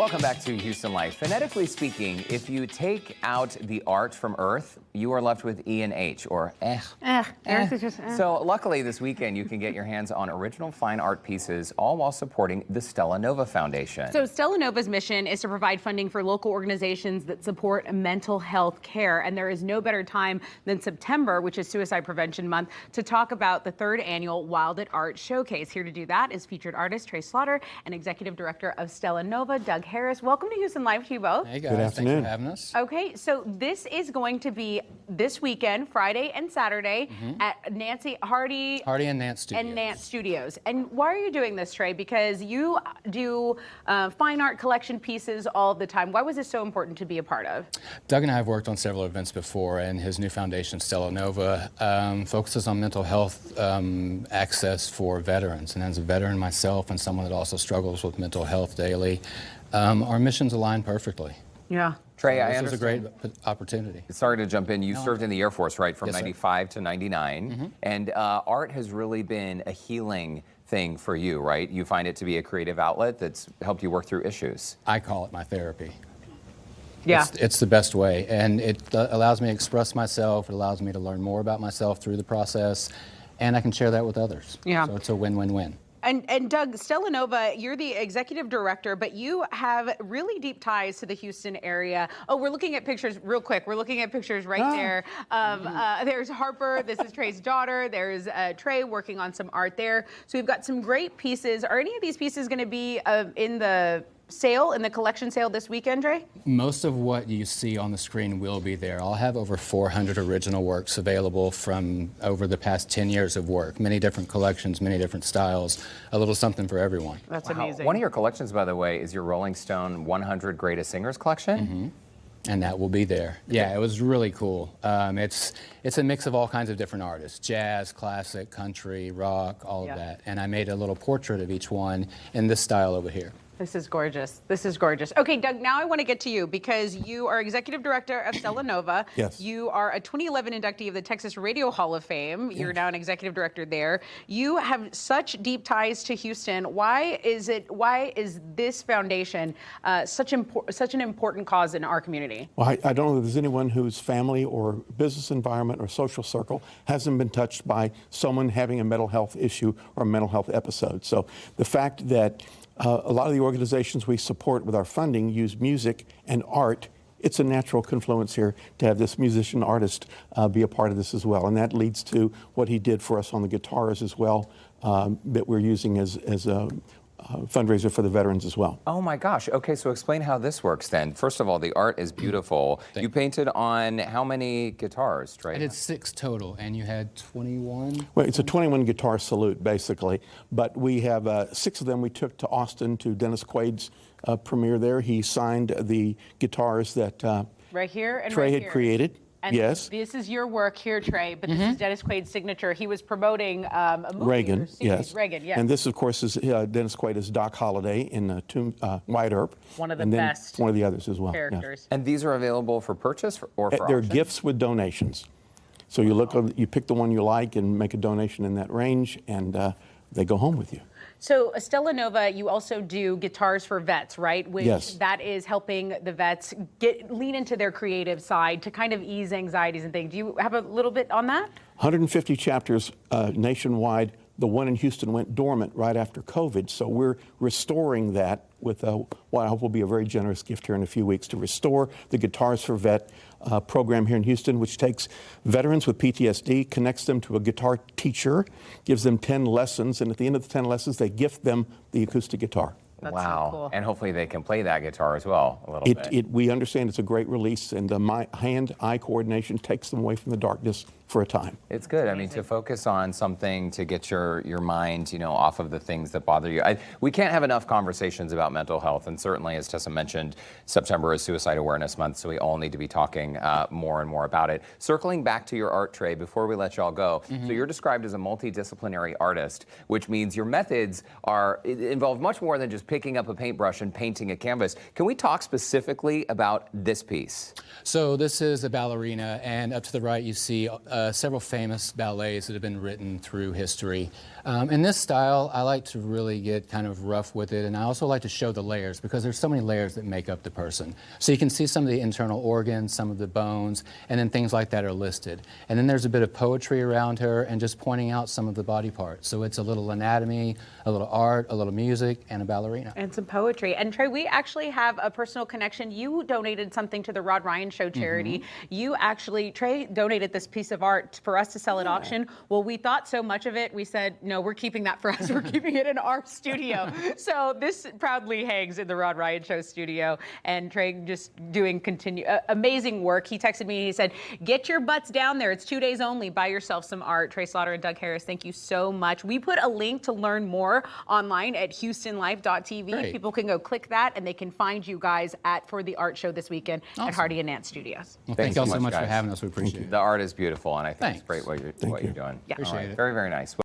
Welcome back to Houston Life. Phonetically speaking, if you take out the art from Earth, you are left with E and H, or eh. Earth is just So luckily this weekend you can get your hands on original fine art pieces, all while supporting the StellaNova Foundation. So StellaNova's mission is to provide funding for local organizations that support mental health care. And there is no better time than September, which is Suicide Prevention Month, to talk about the third annual Wild at Art Showcase. Here to do that is featured artist Trey Slaughter and Executive Director of StellaNova, Doug Harris. Welcome to Houston Live to you both. Hey guys, Good afternoon. Thanks for having us. Okay, so this is going to be this weekend, Friday and Saturday, at Nancy Hardy and Nance Studios. And why are you doing this, Trey? Because you do fine art collection pieces all the time. Why was this so important to be a part of? Doug and I have worked on several events before, and his new foundation, StellaNova, focuses on mental health access for veterans. And as a veteran myself and someone that also struggles with mental health daily, our missions align perfectly. Yeah. Trey, So I this was a understand. great opportunity. Sorry to jump in. You served in the Air Force, right, from Yes, sir. 95 to 99. And art has really been a healing thing for you, right? You find it to be a creative outlet that's helped you work through issues. I call it my therapy. Yeah. It's the best way, and it allows me to express myself. It allows me to learn more about myself through the process, and I can share that with others. Yeah. So it's a win-win-win. And Doug, StellaNova, you're the executive director, but you have really deep ties to the Houston area. Oh, we're looking at pictures real quick. We're looking at pictures right there. There's Harper. This is Trey's daughter. There's Trey working on some art there. So we've got some great pieces. Are any of these pieces going to be in the sale, in the collection sale this weekend, Trey? Most of what you see on the screen will be there. I'll have over 400 original works available from over the past 10 years of work. Many different collections, many different styles, a little something for everyone. That's Wow. amazing. One of your collections, by the way, is your Rolling Stone 100 Greatest Singers collection. And that will be there. Yeah, it was really cool. It's a mix of all kinds of different artists: jazz, classic, country, rock, all of that. And I made a little portrait of each one in this style over here. This is gorgeous. This is gorgeous. Okay, Doug, now I want to get to you because you are executive director of StellaNova. Yes. You are a 2011 inductee of the Texas Radio Hall of Fame. You're now an executive director there. You have such deep ties to Houston. Why is this foundation such an important cause in our community? Well, I don't know if there's anyone whose family or business environment or social circle hasn't been touched by someone having a mental health issue or a mental health episode. So the fact that a lot of the organizations we support with our funding use music and art, it's a natural confluence here to have this musician artist be a part of this as well. And that leads to what he did for us on the guitars as well, that we're using as a fundraiser for the veterans as well. Oh my gosh. Okay, so explain how this works then. First of all, the art is beautiful. You painted on how many guitars, Trey? I did 6 total, and you had 21? Well, it's a 21 guitar salute, basically. But we have 6 of them we took to Austin to Dennis Quaid's premiere there. He signed the guitars that Right here and Trey right had here. created. And yes. this is your work here, Trey, but this is Dennis Quaid's signature. He was promoting a movie Reagan, or series. yes. Reagan, yes. And this, of course, is Dennis Quaid as Doc Holliday in Wyatt Earp. One of the and then best one of the others as well. yeah. characters. And these are available for purchase or for They're auction? gifts with donations. So you you pick the one you like and make a donation in that range, and they go home with you. So StellaNova, you also do guitars for vets, right? Which Yes. that is helping the vets lean into their creative side to kind of ease anxieties and things. Do you have a little bit on that? 150 chapters nationwide. The one in Houston went dormant right after COVID, so we're restoring that with what I hope will be a very generous gift here in a few weeks to restore the Guitars for Vet program here in Houston, which takes veterans with PTSD, connects them to a guitar teacher, gives them 10 lessons, and at the end of the 10 lessons, they gift them the acoustic guitar. That's Wow. so cool. And hopefully they can play that guitar as well a little bit. We understand it's a great release, and the hand-eye coordination takes them away from the darkness for a time. It's good. I mean, to focus on something to get your mind, off of the things that bother you. We can't have enough conversations about mental health, and certainly, as Tessa mentioned, September is Suicide Awareness Month, so we all need to be talking more and more about it. Circling back to your art, Trey, before we let y'all go, so you're described as a multidisciplinary artist, which means your methods involve much more than just picking up a paintbrush and painting a canvas. Can we talk specifically about this piece? So this is a ballerina, and up to the right you see several famous ballets that have been written through history. In this style, I like to really get kind of rough with it, and I also like to show the layers because there's so many layers that make up the person. So you can see some of the internal organs, some of the bones, and then things like that are listed. And then there's a bit of poetry around her and just pointing out some of the body parts. So it's a little anatomy, a little art, a little music, and a ballerina. And some poetry. And Trey, we actually have a personal connection. You donated something to the Rod Ryan Show charity. You actually, Trey donated this piece of art for us to sell at auction. Well, we thought so much of it, we said, no, we're keeping that for us. We're keeping it in our studio. So this proudly hangs in the Rod Ryan Show studio. And Trey just doing amazing work. He texted me, he said, get your butts down there. It's 2 days only. Buy yourself some art. Trey Slaughter and Doug Harris, thank you so much. We put a link to learn more online at HoustonLife.tv. Great. People can go click that and they can find you guys for the art show this weekend at Hardy and Nance Studios. Well, Thanks thank you all so so much, much for guys. having us. We appreciate it. The art is beautiful, and I think it's Thanks. great what you're Yeah. doing. Yeah. Appreciate it. Very, very nice.